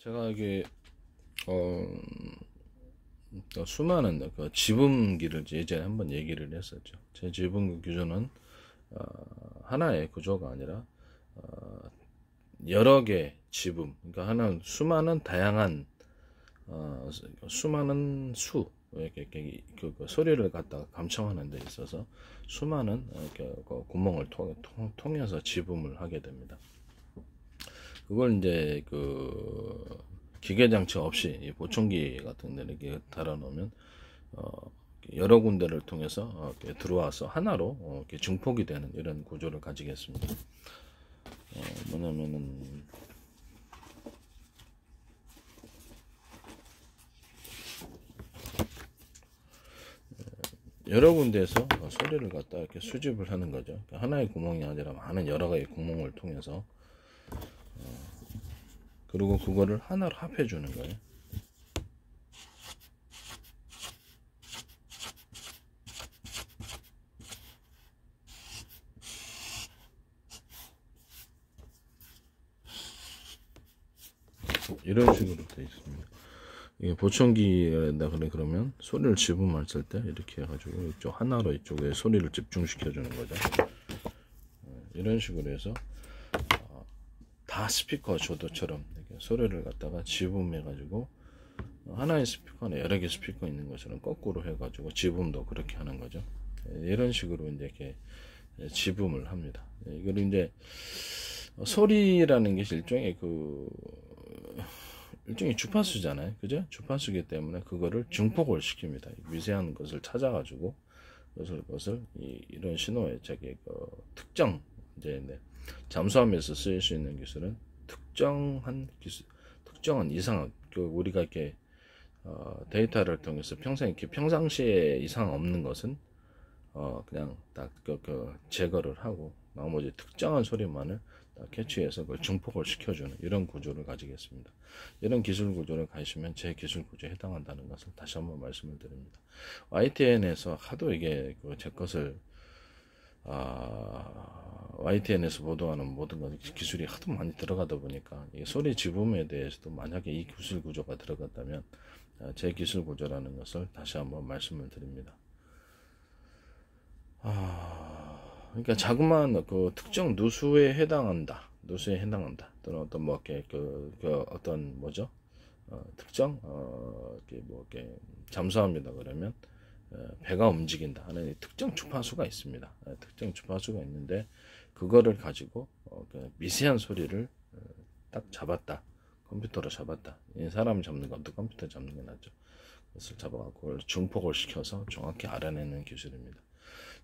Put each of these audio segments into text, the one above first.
제가 여기 수많은 그 지분기를 예전에 한번 얘기를 했었죠. 제 지분기 구조는 하나의 구조가 아니라 여러 개 지분, 그러니까 하나는 수많은 다양한 수많은 수 이렇게 그 소리를 갖다가 감청하는 데 있어서 수많은 이렇게 그 구멍을 통해서 지분을 하게 됩니다. 그걸 이제 그 기계 장치 없이 이 보청기 같은 데를 이렇게 달아놓으면 여러 군데를 통해서 이렇게 들어와서 하나로 이렇게 증폭이 되는 이런 구조를 가지겠습니다. 뭐냐면은 여러 군데에서 소리를 갖다 이렇게 수집을 하는 거죠. 그러니까 하나의 구멍이 아니라 많은 여러 가지 구멍을 통해서 그리고 그거를 하나로 합해 주는 거예요. 이런 식으로 되어 있습니다. 이게 보청기에다 그러면 소리를 집음했을 때 이렇게 해가지고 이쪽 하나로 이쪽에 소리를 집중시켜 주는 거죠. 이런 식으로 해서 다 스피커 조도처럼 이렇게 소리를 갖다가 지음해 가지고 하나의 스피커 안에 여러 개 스피커 있는 것처럼 거꾸로 해 가지고 지음도 그렇게 하는 거죠. 이런 식으로 이제 이렇게 지음을 합니다. 이걸 이제 소리라는 게 일종의 주파수잖아요. 그죠? 주파수기 때문에 그거를 증폭을 시킵니다. 미세한 것을 찾아가지고 그것을 이런 신호에 특정 이제 잠수함에서 쓰일 수 있는 기술은 특정한 이상 우리가 이렇게 데이터를 통해서 평상시에 이상 없는 것은 그냥 딱 제거를 하고 나머지 특정한 소리만을 캐치해서 그걸 증폭을 시켜주는 이런 구조를 가지겠습니다. 이런 기술 구조를 가지시면 제 기술 구조에 해당한다는 것을 다시 한번 말씀을 드립니다. YTN에서 하도 이게 제 것을 YTN에서 보도하는 모든 것 기술이 하도 많이 들어가다 보니까 이 소리 지음에 대해서도 만약에 이 기술 구조가 들어갔다면 제 기술 구조라는 것을 다시 한번 말씀을 드립니다. 그러니까 자그마한 그 특정 누수에 해당한다. 또는 어떤 뭐 이렇게 어떤 뭐죠? 특정 이렇게 잠수함이다 그러면 배가 움직인다 하는 특정 주파수가 있습니다. 특정 주파수가 있는데 그거를 가지고 미세한 소리를 딱 잡았다. 컴퓨터로 잡았다. 사람 잡는 것도 컴퓨터 잡는 게 낫죠. 그것을 잡아갖고 그걸 증폭을 시켜서 정확히 알아내는 기술입니다.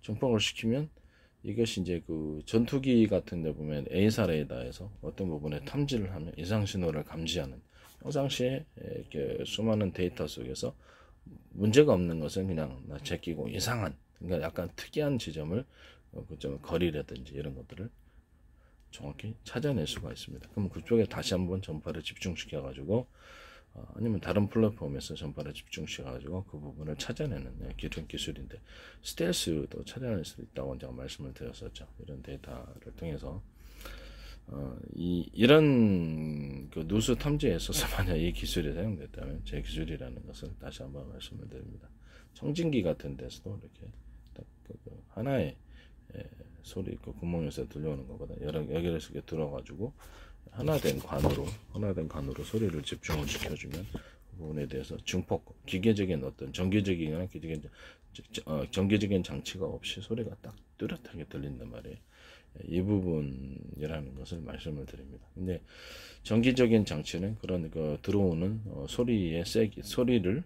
증폭을 시키면 이것이 이제 그 전투기 같은 데 보면 A사 레이더에서 어떤 부분에 탐지를 하면 이상 신호를 감지하는 평상시에 이렇게 수많은 데이터 속에서 문제가 없는 것은 그냥 제끼고 이상한 그러니까 약간 특이한 지점을 거리라든지 이런 것들을 정확히 찾아낼 수가 있습니다. 그럼 그쪽에 다시 한번 전파를 집중시켜 가지고 아니면 다른 플랫폼에서 전파를 집중시켜 가지고 그 부분을 찾아내는 기존 기술인데 스텔스도 찾아낼 수 있다고 제가 말씀을 드렸었죠. 이런 데이터를 통해서 이런 그 누수 탐지에 있어서 만약 이 기술이 사용됐다면 제 기술이라는 것을 다시 한번 말씀을 드립니다. 청진기 같은 데서도 이렇게 하나의 소리 구멍에서 들려오는 것보다 여기에서 이렇게 들어가지고 하나된 관으로 소리를 집중을 시켜주면 그 부분에 대해서 증폭, 기계적인 어떤 정기적인 장치가 없이 소리가 딱 뚜렷하게 들린단 말이에요. 이 부분이라는 것을 말씀을 드립니다. 근데 정기적인 장치는 그런 들어오는 소리를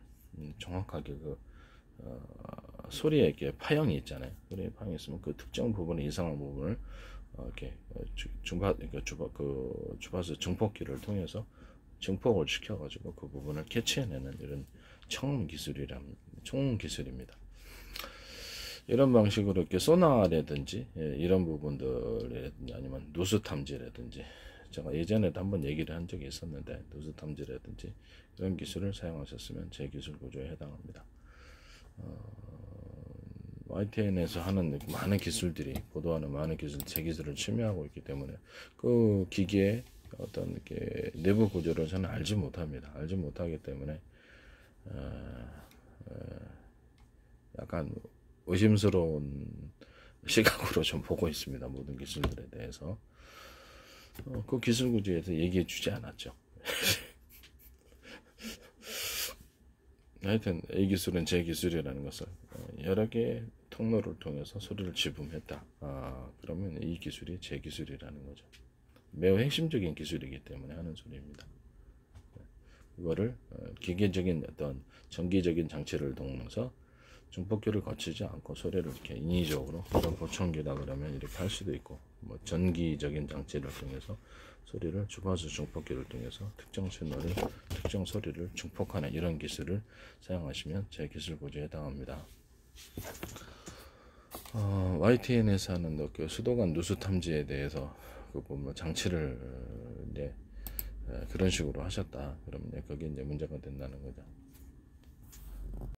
정확하게 소리에 이렇게 파형이 있잖아요. 소리에 파형이 있으면 그 특정 부분의 이상한 부분을 이렇게 주파수 증폭기를 통해서 증폭을 시켜가지고 그 부분을 캐치해내는 이런 총 기술입니다. 이런 방식으로 이렇게 소나라든지 이런 부분들이라든지 아니면 누수 탐지라든지 제가 예전에도 한번 얘기를 한 적이 있었는데 누수 탐지라든지 이런 기술을 사용하셨으면 제 기술 구조에 해당합니다. YTN에서 하는 많은 기술들이 보도하는 많은 기술 제 기술을 침해하고 있기 때문에 그 기기에 어떤 이렇게 내부 구조를 저는 알지 못합니다. 알지 못하기 때문에 약간 의심스러운 시각으로 좀 보고 있습니다. 모든 기술들에 대해서. 그 기술 구조에서 얘기해 주지 않았죠. 하여튼 A 기술은 제 기술이라는 것을 여러 개의 통로를 통해서 소리를 지분했다. 그러면 이 기술이 제 기술이라는 거죠. 매우 핵심적인 기술이기 때문에 하는 소리입니다. 이거를 기계적인 어떤 전기적인 장치를 통해서 중폭기를 거치지 않고 소리를 이렇게 인위적으로 보청기다 그러면 이렇게 할 수도 있고, 뭐 전기적인 장치를 통해서 소리를 주파수 중폭기를 통해서 특정 신호를 특정 소리를 중폭하는 이런 기술을 사용하시면 제 기술 구조에 해당합니다. YTN에서 하는 그 수도관 누수 탐지에 대해서 뭐 장치를 이제 그런 식으로 하셨다. 그러면 거기 이제 문제가 된다는 거죠.